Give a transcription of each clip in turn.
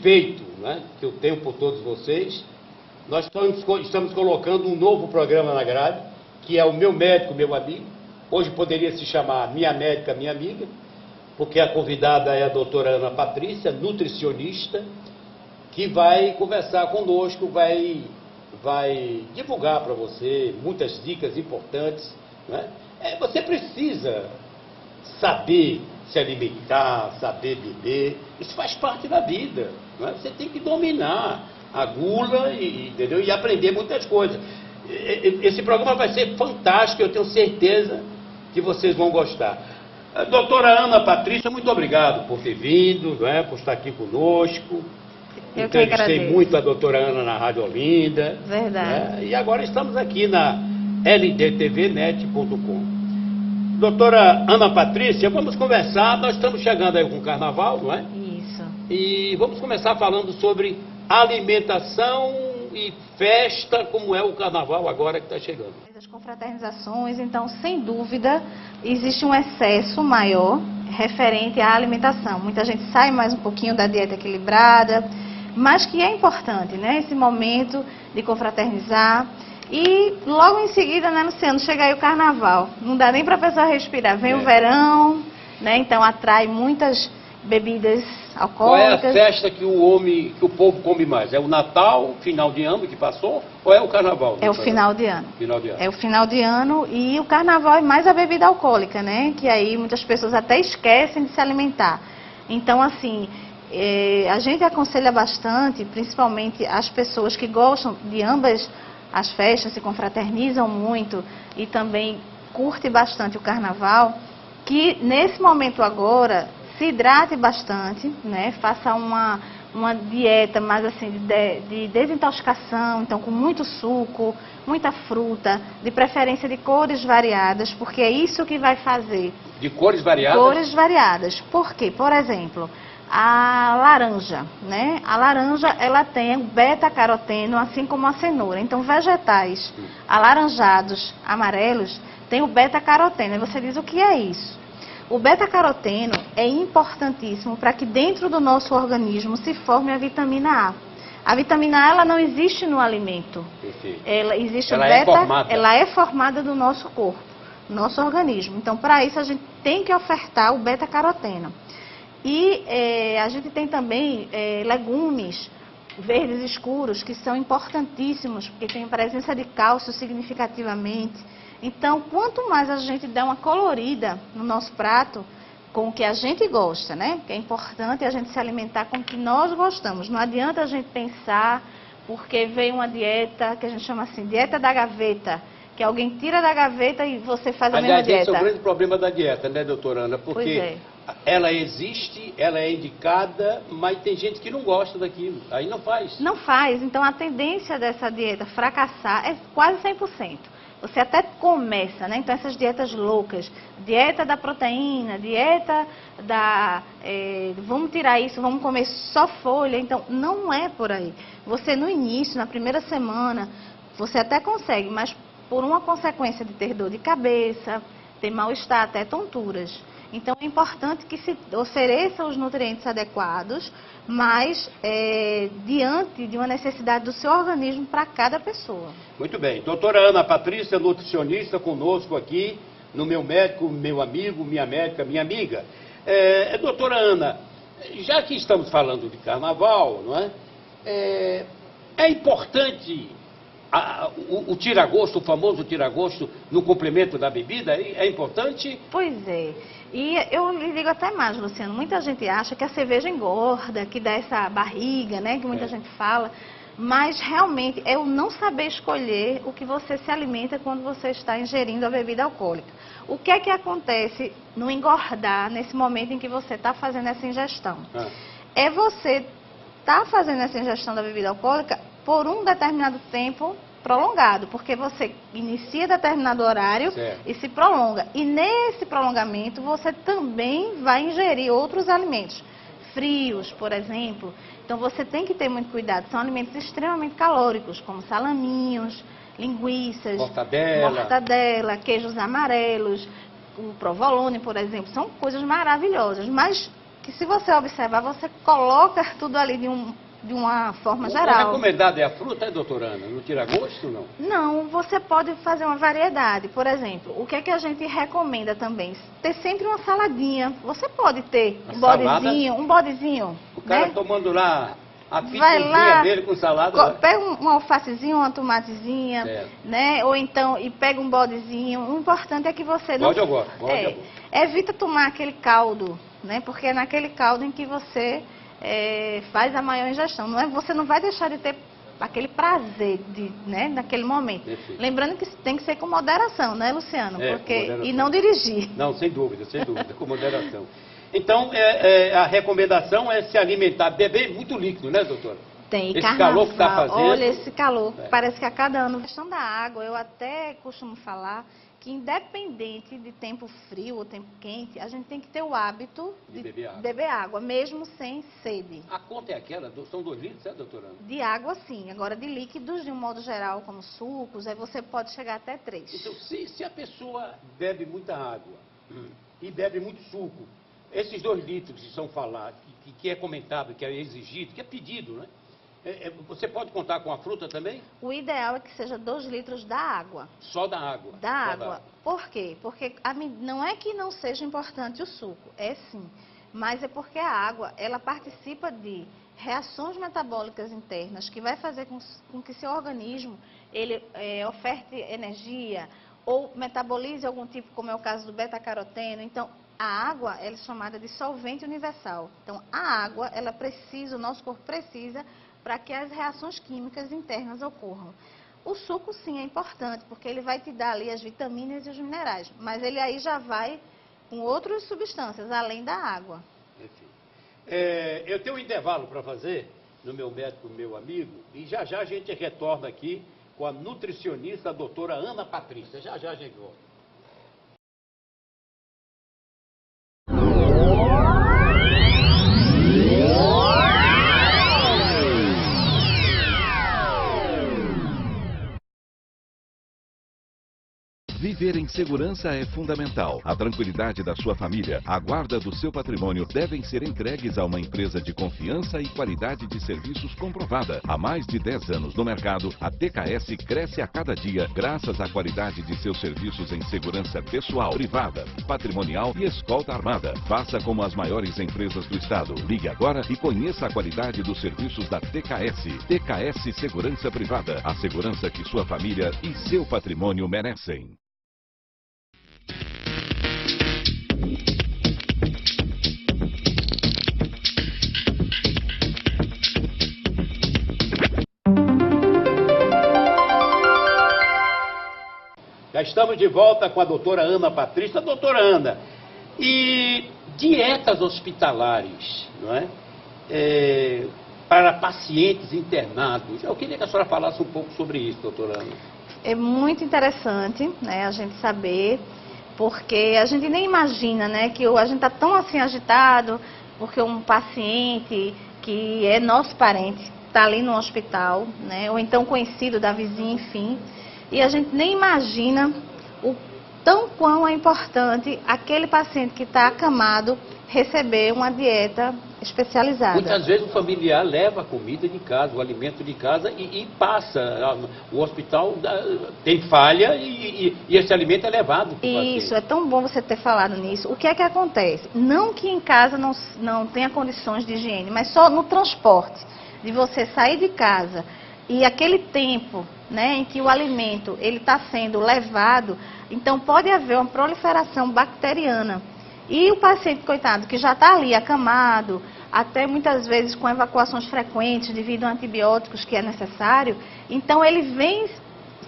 respeito, né, que eu tenho por todos vocês, nós estamos colocando um novo programa na grade, que é o Meu Médico, Meu Amigo. Hoje poderia se chamar Minha Médica, Minha Amiga, porque a convidada é a doutora Ana Patrícia, nutricionista, que vai conversar conosco, vai divulgar para você muitas dicas importantes, né? Você precisa saber se alimentar, saber beber, isso faz parte da vida, né? Você tem que dominar a gula entendeu? E aprender muitas coisas. Esse programa vai ser fantástico, eu tenho certeza que vocês vão gostar. Doutora Ana Patrícia, muito obrigado por ter vindo, né, por estar aqui conosco. Eu entrevistei muito a doutora Ana na Rádio Olinda. Verdade. Né, e agora estamos aqui na ldtvnet.com. Doutora Ana Patrícia, vamos conversar, nós estamos chegando aí com o carnaval, não é? Isso. E vamos começar falando sobre alimentação e festa, como é o carnaval agora que está chegando. As confraternizações, então, sem dúvida, existe um excesso maior referente à alimentação. Muita gente sai mais um pouquinho da dieta equilibrada, mas que é importante, né? Esse momento de confraternizar. E logo em seguida, né, Luciano, chega aí o carnaval. Não dá nem para a pessoa respirar. Vem o verão, né? Então atrai muitas bebidas alcoólicas. Qual é a festa que o povo come mais? É o Natal, final de ano que passou, ou é o Carnaval? É o final de ano. Final de ano. É o final de ano e o Carnaval é mais a bebida alcoólica, né? Que aí muitas pessoas até esquecem de se alimentar. Então, assim, a gente aconselha bastante, principalmente as pessoas que gostam de ambas as festas, se confraternizam muito e também curte bastante o Carnaval, que nesse momento agora se hidrate bastante, né? Faça uma dieta mais assim de desintoxicação, então com muito suco, muita fruta, de preferência de cores variadas, porque é isso que vai fazer. De cores variadas? Cores variadas. Por quê? Por exemplo, a laranja, né? A laranja, ela tem beta-caroteno, assim como a cenoura. Então, vegetais alaranjados, amarelos, tem o beta-caroteno. E você diz, o que é isso? O beta-caroteno é importantíssimo para que dentro do nosso organismo se forme a vitamina A. A vitamina A, ela não existe no alimento. Perfeito. Ela é formada do nosso corpo, do nosso organismo. Então, para isso, a gente tem que ofertar o beta-caroteno. E a gente tem também legumes verdes escuros, que são importantíssimos, porque tem presença de cálcio significativamente. Então, quanto mais a gente der uma colorida no nosso prato, com o que a gente gosta, né? Que é importante a gente se alimentar com o que nós gostamos. Não adianta a gente pensar, porque veio uma dieta, que a gente chama assim, dieta da gaveta, que alguém tira da gaveta e você faz a mesma dieta. Esse é o grande problema da dieta, né, doutora Ana? Porque ela existe, ela é indicada, mas tem gente que não gosta daquilo, aí não faz. Não faz, então a tendência dessa dieta fracassar é quase 100%. Você até começa, né? Então essas dietas loucas, dieta da proteína, dieta da... vamos tirar isso, vamos comer só folha. Então não é por aí. Você no início, na primeira semana, você até consegue, mas por uma consequência de ter dor de cabeça, ter mal-estar, até tonturas. Então é importante que se ofereça os nutrientes adequados, mas diante de uma necessidade do seu organismo para cada pessoa. Muito bem. Doutora Ana Patrícia, nutricionista, conosco aqui no Meu Médico, Meu Amigo, Minha Médica, Minha Amiga. Doutora Ana, já que estamos falando de carnaval, não é? É importante o tira-gosto, o famoso tira-gosto no complemento da bebida? É importante? Pois é. E eu lhe digo até mais, Luciano, muita gente acha que a cerveja engorda, que dá essa barriga, né, que muita gente fala, mas realmente é o não saber escolher o que você se alimenta quando você está ingerindo a bebida alcoólica. O que é que acontece no engordar nesse momento em que você está fazendo essa ingestão? É você estar fazendo essa ingestão da bebida alcoólica por um determinado tempo prolongado, porque você inicia determinado horário e se prolonga. E nesse prolongamento você também vai ingerir outros alimentos, frios, por exemplo. Então você tem que ter muito cuidado. São alimentos extremamente calóricos, como salaminhos, linguiças, mortadela, queijos amarelos, o provolone, por exemplo. São coisas maravilhosas, mas que se você observar, você coloca tudo ali de uma forma geral. O recomendado é a fruta, doutora Ana? Não tira gosto, não? Não, você pode fazer uma variedade. Por exemplo, o que é que a gente recomenda também? Ter sempre uma saladinha. Você pode ter um bodezinho. O cara né? tomando lá a pizzinha dele com salada. Pega um alfacezinho, uma tomatezinha, né? Ou então, e pega um bodezinho. O importante é que você não... Evita tomar aquele caldo, né? Porque é naquele caldo em que você... faz a maior ingestão. Você não vai deixar de ter aquele prazer naquele momento. Perfeito. Lembrando que tem que ser com moderação, né, Luciano? E não dirigir. Não, sem dúvida, com moderação. Então, a recomendação é se alimentar, beber muito líquido, né, doutora? Tem, esse calor que está fazendo. Olha, esse calor, parece que a cada ano... A questão da água, eu até costumo falar que independente de tempo frio ou tempo quente, a gente tem que ter o hábito de beber água, mesmo sem sede. A conta é aquela? São 2 litros, é, doutora? De água, sim. Agora, de líquidos, de um modo geral, como sucos, aí você pode chegar até 3. Então, se a pessoa bebe muita água e bebe muito suco, esses 2 litros que são falados, que é comentado, que é exigido, que é pedido, né? Você pode contar com a fruta também? O ideal é que seja 2 litros da água. Só da água? Da água. Por quê? Porque não é que não seja importante o suco, é sim. Mas é porque a água, ela participa de reações metabólicas internas que vai fazer com que seu organismo ele oferte energia ou metabolize algum tipo, como é o caso do beta-caroteno. Então, a água ela é chamada de solvente universal. Então, a água, ela precisa, o nosso corpo precisa para que as reações químicas internas ocorram. O suco, sim, é importante, porque ele vai te dar ali as vitaminas e os minerais, mas ele aí já vai com outras substâncias, além da água. Enfim. Eu tenho um intervalo para fazer no meu médico, meu amigo, e já a gente retorna aqui com a nutricionista, a doutora Ana Patrícia. Já a gente volta. Viver em segurança é fundamental. A tranquilidade da sua família, a guarda do seu patrimônio devem ser entregues a uma empresa de confiança e qualidade de serviços comprovada. Há mais de 10 anos no mercado, a TKS cresce a cada dia graças à qualidade de seus serviços em segurança pessoal, privada, patrimonial e escolta armada. Faça como as maiores empresas do estado. Ligue agora e conheça a qualidade dos serviços da TKS. TKS Segurança Privada. A segurança que sua família e seu patrimônio merecem. Já estamos de volta com a doutora Ana Patrícia. Doutora Ana, e dietas hospitalares, não é? Para pacientes internados. Eu queria que a senhora falasse um pouco sobre isso, doutora Ana. É muito interessante, né, a gente saber, porque a gente nem imagina, né, que a gente está tão assim agitado, porque um paciente que é nosso parente está ali no hospital, né, ou então conhecido da vizinha, enfim, e a gente nem imagina o tão quão é importante aquele paciente que está acamado receber uma dieta especializada. Muitas vezes o familiar leva a comida de casa, o alimento de casa e passa. O hospital tem falha e esse alimento é levado para o paciente. Isso, é tão bom você ter falado nisso. O que é que acontece? Não que em casa não tenha condições de higiene, mas só no transporte, de você sair de casa e aquele tempo, né, em que o alimento ele está sendo levado, então pode haver uma proliferação bacteriana. E o paciente, coitado, que já está ali acamado, até muitas vezes com evacuações frequentes devido a antibióticos que é necessário, então ele vem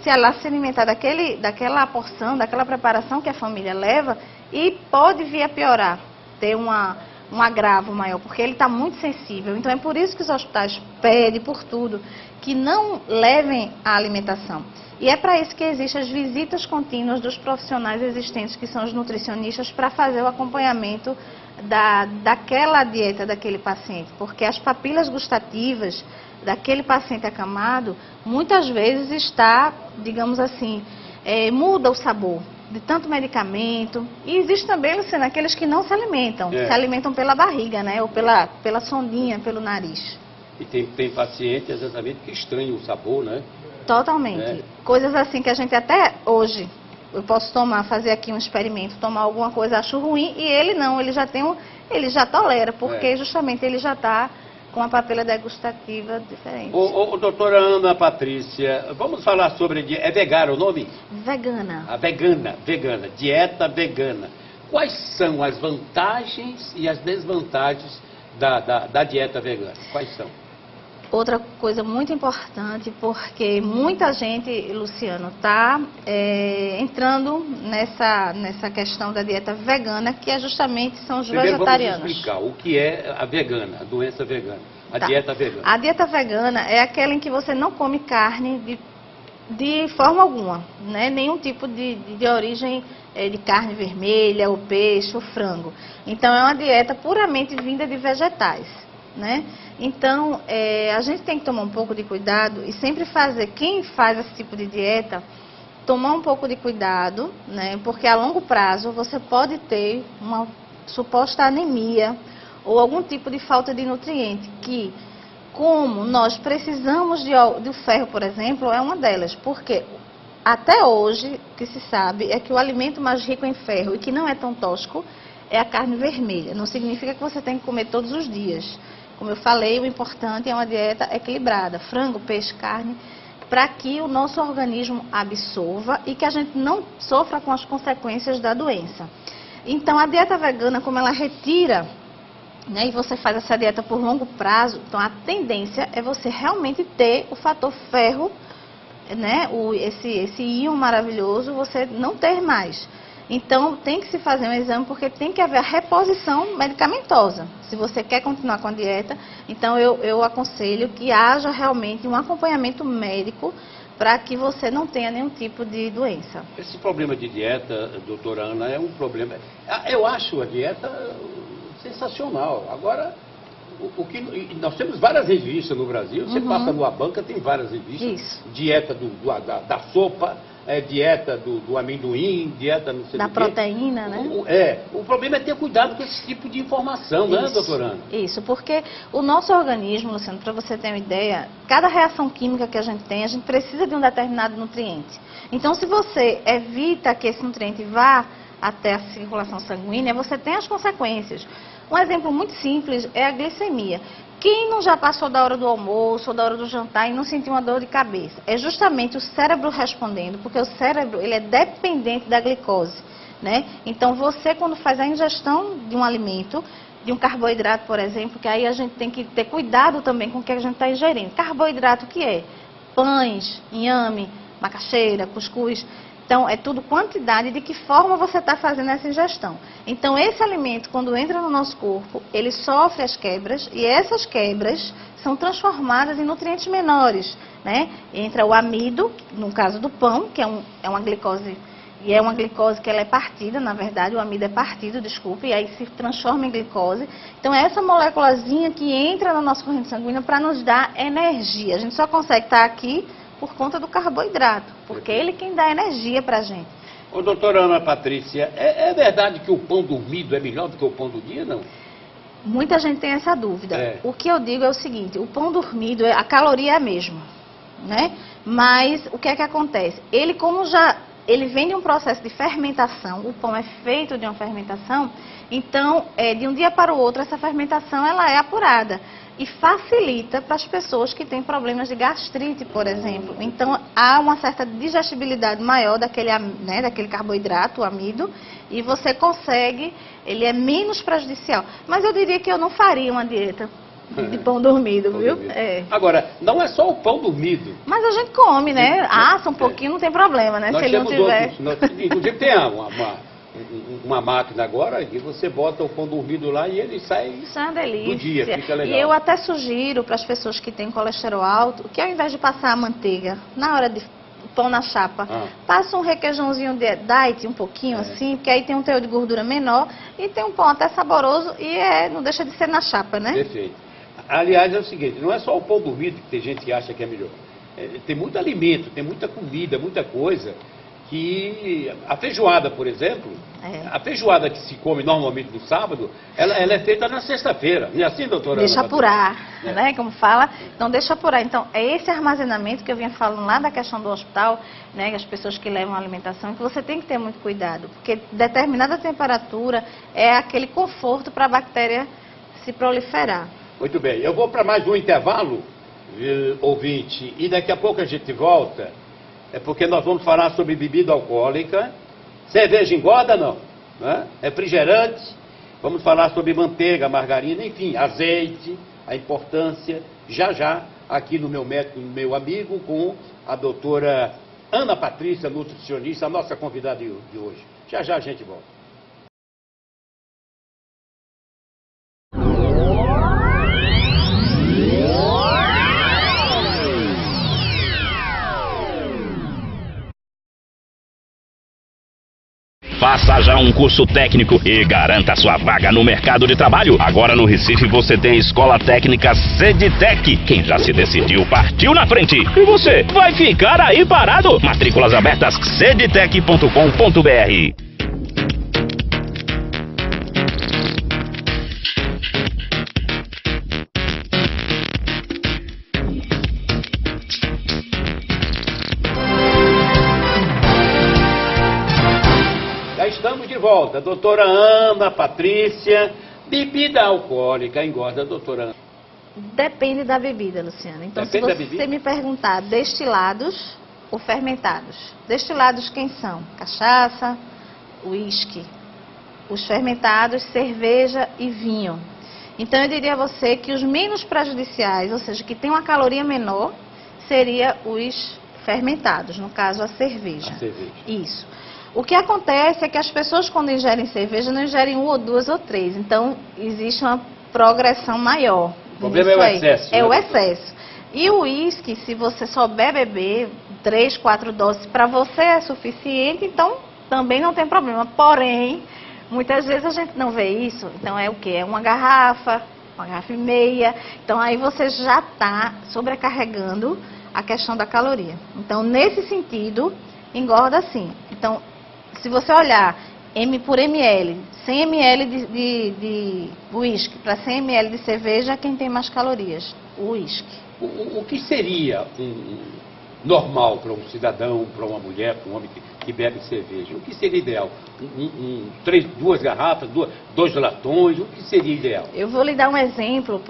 se alimentar daquela porção, daquela preparação que a família leva e pode vir a piorar, ter um agravo maior, porque ele está muito sensível. Então é por isso que os hospitais pedem por tudo que não levem a alimentação. E é para isso que existem as visitas contínuas dos profissionais existentes, que são os nutricionistas, para fazer o acompanhamento daquela dieta daquele paciente. Porque as papilas gustativas daquele paciente acamado, muitas vezes está, digamos assim, muda o sabor. de tanto medicamento. E existe também, Luciana, aqueles que não se alimentam. Se alimentam pela barriga, né? Ou pela sondinha, pelo nariz. E tem paciente, exatamente, que estranha o sabor, né? Totalmente. Coisas assim que a gente até hoje, eu posso fazer aqui um experimento, tomar alguma coisa, acho ruim, e ele não, ele já tolera, porque justamente ele já está com a papila degustativa diferente. Doutora Ana Patrícia, vamos falar sobre... É vegana o nome? Vegana. A vegana, dieta vegana. Quais são as vantagens e as desvantagens da dieta vegana? Quais são? Outra coisa muito importante, porque muita gente, Luciano, está entrando nessa questão da dieta vegana, que justamente são os vegetarianos. Vamos explicar o que é a vegana, a doença vegana, a dieta vegana. A dieta vegana é aquela em que você não come carne de forma alguma, né? Nenhum tipo de origem de carne vermelha, ou peixe, ou frango. Então, é uma dieta puramente vinda de vegetais, né? Então, a gente tem que tomar um pouco de cuidado e sempre quem faz esse tipo de dieta, tomar um pouco de cuidado, né? Porque a longo prazo você pode ter uma suposta anemia ou algum tipo de falta de nutriente, que, como nós precisamos do ferro, por exemplo, é uma delas, porque até hoje o que se sabe é que o alimento mais rico em ferro e que não é tão tóxico é a carne vermelha. Não significa que você tem que comer todos os dias. Como eu falei, o importante é uma dieta equilibrada, frango, peixe, carne, para que o nosso organismo absorva e que a gente não sofra com as consequências da doença. Então, a dieta vegana, como ela retira, né, e você faz essa dieta por longo prazo, então a tendência é você realmente ter o fator ferro, né, esse íon maravilhoso, você não ter mais. Então, tem que se fazer um exame, porque tem que haver a reposição medicamentosa. Se você quer continuar com a dieta, então eu aconselho que haja realmente um acompanhamento médico para que você não tenha nenhum tipo de doença. Esse problema de dieta, doutora Ana, é um problema... Eu acho a dieta sensacional. Agora, nós temos várias revistas no Brasil, você passa numa banca, tem várias revistas. Isso. Dieta da sopa, dieta do amendoim, dieta não sei da do proteína, quê. né? O problema é ter cuidado com esse tipo de informação, né, doutora Ana? Isso, porque o nosso organismo, Luciano, para você ter uma ideia, cada reação química que a gente tem, a gente precisa de um determinado nutriente. Então, se você evita que esse nutriente vá até a circulação sanguínea, você tem as consequências. Um exemplo muito simples é a glicemia. Quem não já passou da hora do almoço ou da hora do jantar e não sentiu uma dor de cabeça? É justamente o cérebro respondendo, porque o cérebro ele é dependente da glicose, né? Então, você quando faz a ingestão de um alimento, de um carboidrato, por exemplo, que aí a gente tem que ter cuidado também com o que a gente está ingerindo. Carboidrato o que é? Pães, inhame, macaxeira, cuscuz. Então, é tudo quantidade de que forma você está fazendo essa ingestão. Então, esse alimento, quando entra no nosso corpo, ele sofre as quebras e essas quebras são transformadas em nutrientes menores, né? Entra o amido, no caso do pão, que é uma glicose, e é uma glicose que ela é partida, na verdade, o amido é partido, desculpe, e aí se transforma em glicose. Então, é essa moléculazinha que entra na nossa corrente sanguínea para nos dar energia. A gente só consegue estar aqui por conta do carboidrato, porque ele quem dá energia para a gente. Ô, doutora Ana Patrícia, é verdade que o pão dormido é melhor do que o pão do dia, não? Muita gente tem essa dúvida. O que eu digo é o seguinte, o pão dormido, a caloria é a mesma, né? Mas o que é que acontece? Ele vem de um processo de fermentação, o pão é feito de uma fermentação, então, de um dia para o outro, essa fermentação ela é apurada. E facilita para as pessoas que têm problemas de gastrite, por exemplo. Então, há uma certa digestibilidade maior daquele carboidrato, o amido, e você consegue, ele é menos prejudicial. Mas eu diria que eu não faria uma dieta de pão dormido, viu? Agora, não é só o pão dormido. Mas a gente come, né? Assa um pouquinho, não tem problema, né? Se ele não tiver... Inclusive tem uma máquina agora e você bota o pão dormido lá e ele sai do dia, fica legal. E eu até sugiro para as pessoas que têm colesterol alto, que ao invés de passar a manteiga na hora de pão na chapa, passa um requeijãozinho de diet, um pouquinho assim, porque aí tem um teor de gordura menor e tem um pão até saboroso e não deixa de ser na chapa, né? Perfeito. Aliás, é o seguinte, não é só o pão dormido que tem gente que acha que é melhor. Tem muito alimento, tem muita comida, muita coisa que a feijoada, por exemplo, a feijoada que se come normalmente no sábado, ela é feita na sexta-feira. Não é assim, doutora? Deixa apurar, né? Como fala. Então, deixa apurar. Então, é esse armazenamento que eu vinha falando lá da questão do hospital, né? As pessoas que levam a alimentação, que você tem que ter muito cuidado. Porque determinada temperatura é aquele conforto para a bactéria se proliferar. Muito bem. Eu vou para mais um intervalo, ouvinte, e daqui a pouco a gente volta. É porque nós vamos falar sobre bebida alcoólica. Cerveja engorda, não? Né? Refrigerante. Vamos falar sobre manteiga, margarina, enfim, azeite, a importância. Já, aqui no meu médico, no meu amigo, com a doutora Ana Patrícia, nutricionista, a nossa convidada de hoje. Já a gente volta. Faça já um curso técnico e garanta sua vaga no mercado de trabalho. Agora no Recife você tem a Escola Técnica Cedtec. Quem já se decidiu partiu na frente. E você vai ficar aí parado? Matrículas abertas cedtec.com.br. Estamos de volta, doutora Ana Patrícia. Bebida alcoólica engorda, doutora Ana? Depende da bebida, Luciano. Então, Depende se você me perguntar destilados ou fermentados. Destilados quem são? Cachaça, uísque. Os fermentados, cerveja e vinho. Então, eu diria a você que os menos prejudiciais, ou seja, que tem uma caloria menor, seria os fermentados, no caso a cerveja. A cerveja. Isso. O que acontece é que as pessoas, quando ingerem cerveja, não ingerem uma ou duas ou três. Então, existe uma progressão maior. O problema é o excesso. É o excesso. E o uísque, se você souber beber 3, 4 doses, para você é suficiente, então também não tem problema. Porém, muitas vezes a gente não vê isso. Então, é o quê? É uma garrafa e meia. Então, aí você já está sobrecarregando a questão da caloria. Então, nesse sentido, engorda sim. Então, se você olhar M por ml, 100 ml de uísque para 100 ml de cerveja, quem tem mais calorias? O uísque. O que seria normal para um cidadão, para uma mulher, para um homem que bebe cerveja? O que seria ideal? Duas garrafas, dois latões, o que seria ideal? Eu vou lhe dar um exemplo,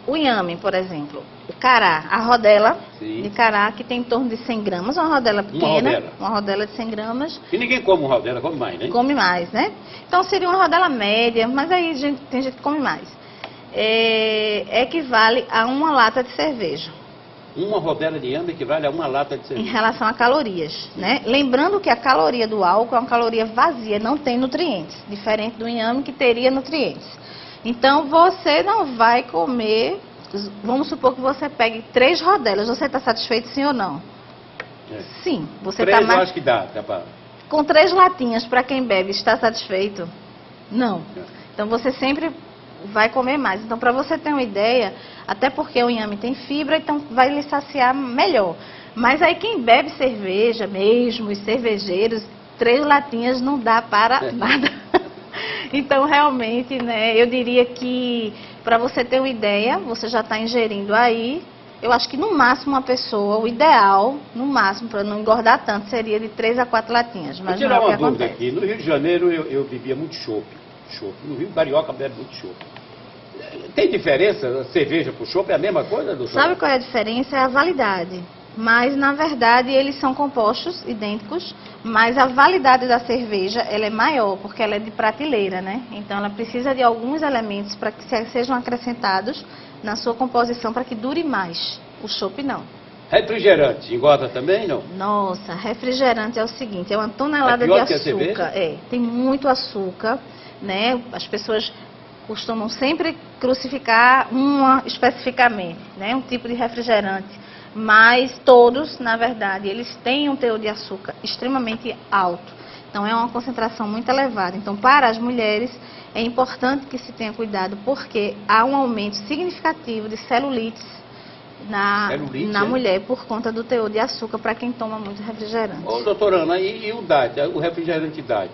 o inhame, por exemplo. O cará, a rodela de cará, que tem em torno de 100 gramas, uma rodela pequena, uma rodela de 100 gramas. E ninguém come uma rodela, come mais, né? Come mais, né? Então seria uma rodela média, mas aí tem gente que come mais. Equivale a uma lata de cerveja. Uma rodela de inhame equivale a uma lata de cerveja. Em relação a calorias, né? Lembrando que a caloria do álcool é uma caloria vazia, não tem nutrientes, diferente do inhame que teria nutrientes. Então você não vai comer, vamos supor que você pegue 3 rodelas, você está satisfeito sim ou não? Sim, você está mais... eu acho que dá, capaz. Com 3 latinhas para quem bebe, está satisfeito? Não. Então você sempre vai comer mais. Então, para você ter uma ideia, até porque o inhame tem fibra, então vai lhe saciar melhor. Mas aí quem bebe cerveja mesmo, os cervejeiros, 3 latinhas não dá para nada. Então, realmente, né, eu diria que, para você ter uma ideia, você já está ingerindo aí, eu acho que no máximo uma pessoa, o ideal, no máximo, para não engordar tanto, seria de 3 a 4 latinhas. Mas vou tirar não é o que uma dúvida acontece. aqui. No Rio de Janeiro eu bebia muito chopp. No Rio, carioca bebe muito chopp. Tem diferença? Cerveja para o chopp é a mesma coisa, doutor? Sabe qual é a diferença? É a validade. Mas, na verdade, eles são compostos idênticos, mas a validade da cerveja ela é maior, porque ela é de prateleira, né? Então, ela precisa de alguns elementos para que sejam acrescentados na sua composição para que dure mais. O chopp não. Refrigerante, engorda também, não? Nossa, refrigerante é o seguinte, é uma tonelada de açúcar. Tem muito açúcar, né? As pessoas costumam sempre crucificar uma especificamente, né? Um tipo de refrigerante. Mas todos, na verdade, eles têm um teor de açúcar extremamente alto. Então, é uma concentração muito elevada. Então, para as mulheres, é importante que se tenha cuidado, porque há um aumento significativo de celulites na mulher, por conta do teor de açúcar para quem toma muito refrigerante. Ô, doutora Ana, e o diet, o refrigerante diet?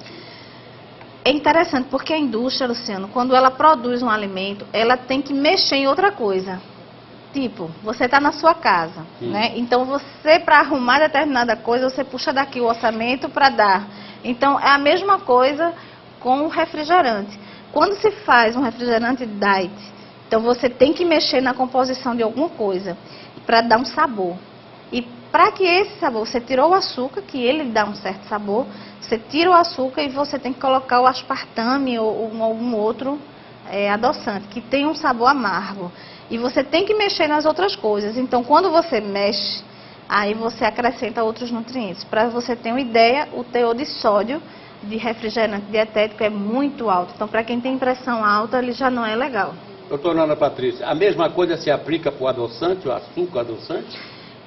É interessante porque a indústria, Luciano, quando ela produz um alimento, ela tem que mexer em outra coisa. Tipo, você está na sua casa, né? Então você, para arrumar determinada coisa, você puxa daqui o orçamento para dar. Então é a mesma coisa com o refrigerante. Quando se faz um refrigerante diet, então você tem que mexer na composição de alguma coisa para dar um sabor. E para que esse sabor, você tirou o açúcar, que ele dá um certo sabor, você tira o açúcar e você tem que colocar o aspartame ou algum outro adoçante, que tem um sabor amargo. E você tem que mexer nas outras coisas. Então, quando você mexe, aí você acrescenta outros nutrientes. Para você ter uma ideia, o teor de sódio de refrigerante dietético é muito alto. Então, para quem tem pressão alta, ele já não é legal. Doutora Ana Patrícia, a mesma coisa se aplica para o adoçante, o açúcar adoçante?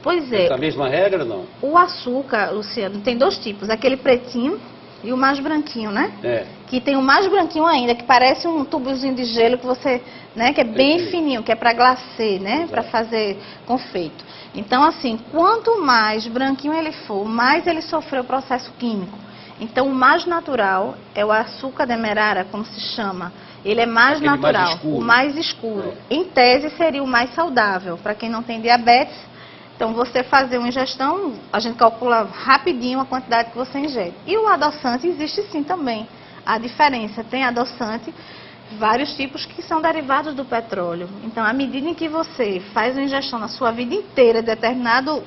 Pois é. Essa mesma regra, não? O açúcar, Luciano, tem dois tipos. Aquele pretinho e o mais branquinho, né? Que tem o mais branquinho ainda, que parece um tubozinho de gelo que você, né, que é bem fininho, que é para glacê, né, para fazer confeito. Então, assim, quanto mais branquinho ele for, mais ele sofreu o processo químico. Então, o mais natural é o açúcar demerara, como se chama. Ele é mais natural, o mais escuro. Em tese, seria o mais saudável. Para quem não tem diabetes, então você fazer uma ingestão, a gente calcula rapidinho a quantidade que você ingere. E o adoçante existe sim também. A diferença, tem adoçante, vários tipos que são derivados do petróleo. Então, à medida em que você faz uma ingestão na sua vida inteira de determinado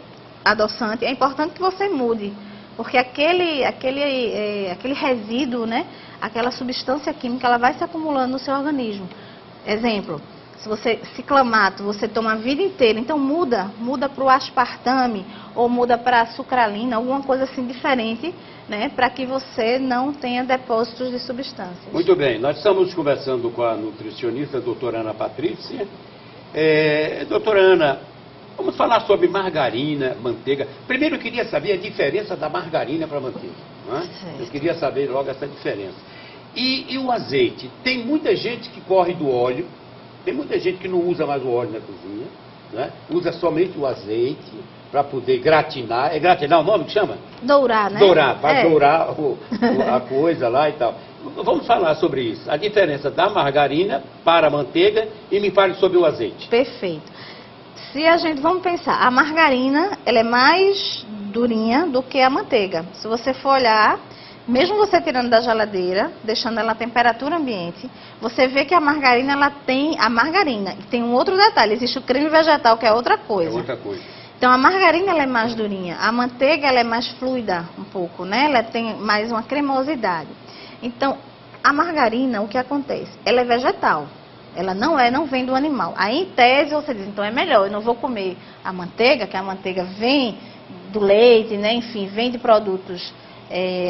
adoçante, é importante que você mude. Porque aquele resíduo, né, aquela substância química, ela vai se acumulando no seu organismo. Exemplo, se você ciclamato, você toma a vida inteira, então muda para o aspartame ou muda para a sucralina, alguma coisa assim diferente, né, para que você não tenha depósitos de substâncias. Muito bem, nós estamos conversando com a nutricionista, a doutora Ana Patrícia. Doutora Ana, vamos falar sobre margarina, manteiga. Primeiro eu queria saber a diferença da margarina para a manteiga. Não é? Eu queria saber logo essa diferença. E o azeite? Tem muita gente que corre do óleo, tem muita gente que não usa mais o óleo na cozinha, né? Usa somente o azeite para poder gratinar. É gratinar o nome que chama? Dourar, né? Dourar, para dourar a coisa lá e tal. Vamos falar sobre isso. A diferença da margarina para a manteiga e me fale sobre o azeite. Perfeito. Se a gente, vamos pensar, a margarina, ela é mais durinha do que a manteiga. Se você for olhar, mesmo você tirando da geladeira, deixando ela a temperatura ambiente, você vê que a margarina, ela tem a margarina. E tem um outro detalhe, existe o creme vegetal, que é outra coisa. É outra coisa. Então, a margarina, ela é mais durinha. A manteiga, ela é mais fluida um pouco, né? Ela tem mais uma cremosidade. Então, a margarina, o que acontece? Ela é vegetal. Ela não vem do animal. Aí, em tese, você diz, então é melhor, eu não vou comer a manteiga, que a manteiga vem do leite, né? Enfim, vem de produtos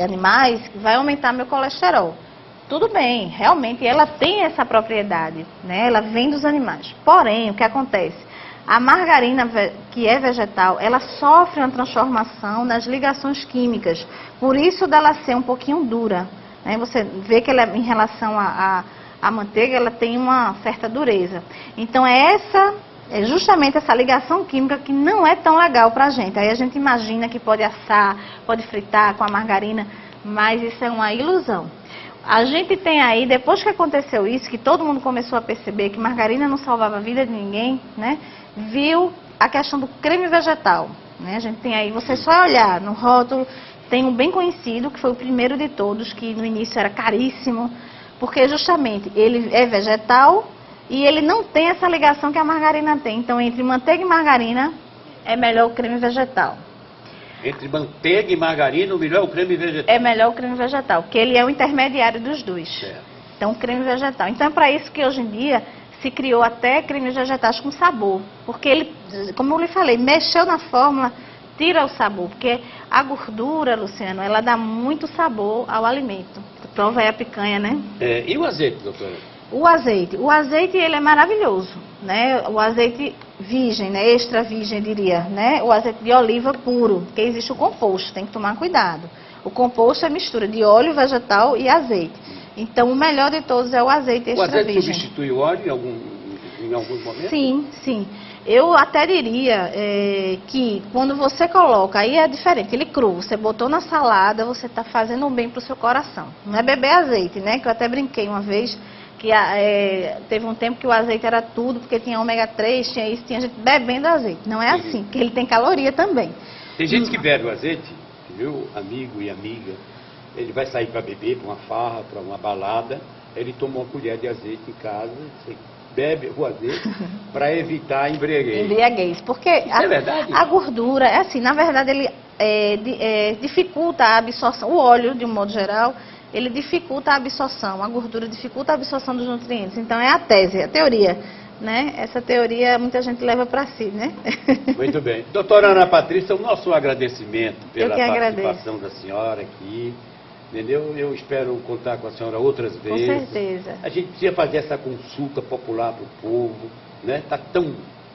animais, que vai aumentar meu colesterol. Tudo bem, realmente ela tem essa propriedade, né? Ela vem dos animais. Porém, o que acontece? A margarina, que é vegetal, ela sofre uma transformação nas ligações químicas. Por isso dela ser um pouquinho dura, né? Você vê que ela, em relação a manteiga, ela tem uma certa dureza. Então, é justamente essa ligação química que não é tão legal para a gente. Aí a gente imagina que pode assar, pode fritar com a margarina, mas isso é uma ilusão. A gente tem aí, depois que aconteceu isso, que todo mundo começou a perceber que margarina não salvava a vida de ninguém, né? Viu a questão do creme vegetal, né? A gente tem aí, você só olhar no rótulo, tem um bem conhecido, que foi o primeiro de todos, que no início era caríssimo, porque justamente ele é vegetal e ele não tem essa ligação que a margarina tem. Então, entre manteiga e margarina, é melhor o creme vegetal. Entre manteiga e margarina, o melhor é o creme vegetal? É melhor o creme vegetal, porque ele é o intermediário dos dois. Certo. Então, o creme vegetal. Então, é para isso que hoje em dia se criou até cremes vegetais com sabor. Porque ele, como eu lhe falei, mexeu na fórmula, tira o sabor. Porque a gordura, Luciano, ela dá muito sabor ao alimento. Prova é a picanha, né? E o azeite, doutora? O azeite ele é maravilhoso, né? O azeite virgem, né? Extra virgem, diria, né? O azeite de oliva puro, porque existe o composto, tem que tomar cuidado. O composto é mistura de óleo vegetal e azeite. Então, o melhor de todos é o azeite extra virgem. O azeite substitui o óleo em alguns momentos? Sim, sim. Eu até diria que quando você coloca, aí é diferente, ele cru, você botou na salada, você está fazendo um bem para o seu coração. Não é beber azeite, né? Que eu até brinquei uma vez, que teve um tempo que o azeite era tudo, porque tinha ômega 3, tinha isso, tinha gente bebendo azeite. Não é assim, porque ele tem caloria também. Tem gente que bebe o azeite, meu amigo e amiga, ele vai sair para beber, para uma farra, para uma balada, ele toma uma colher de azeite em casa, você bebe o azeite para evitar a embriaguez. Embriaguez, porque é verdade? A gordura, é assim, na verdade ele dificulta a absorção, o óleo de um modo geral, ele dificulta a absorção, a gordura dificulta a absorção dos nutrientes. Então é a tese, a teoria, né? Essa teoria muita gente leva para si, né? Muito bem. Doutora Ana Patrícia, o nosso agradecimento pela participação agradeço da senhora aqui. Entendeu? Eu espero contar com a senhora outras vezes. Com certeza. A gente precisa fazer essa consulta popular para o povo, né?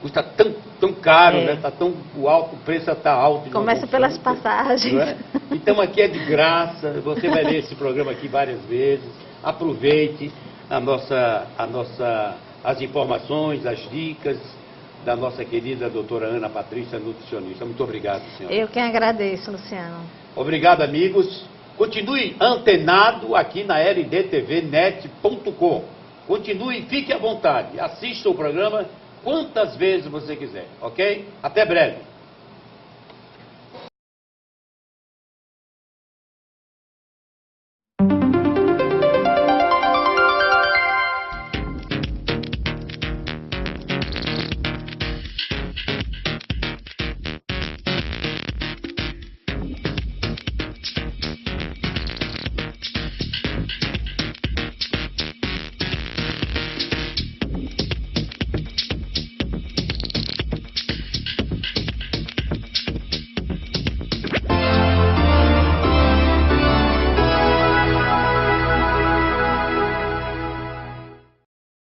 Custa tão caro, né? Tá tão alto, o preço está alto. Começa pelas passagens. Não é? Então aqui é de graça, você vai ver esse programa aqui várias vezes. Aproveite as informações, as dicas da nossa querida doutora Ana Patrícia, nutricionista. Muito obrigado, senhora. Eu que agradeço, Luciano. Obrigado, amigos. Continue antenado aqui na ldtvnet.com. Continue, fique à vontade. Assista o programa quantas vezes você quiser, ok? Até breve.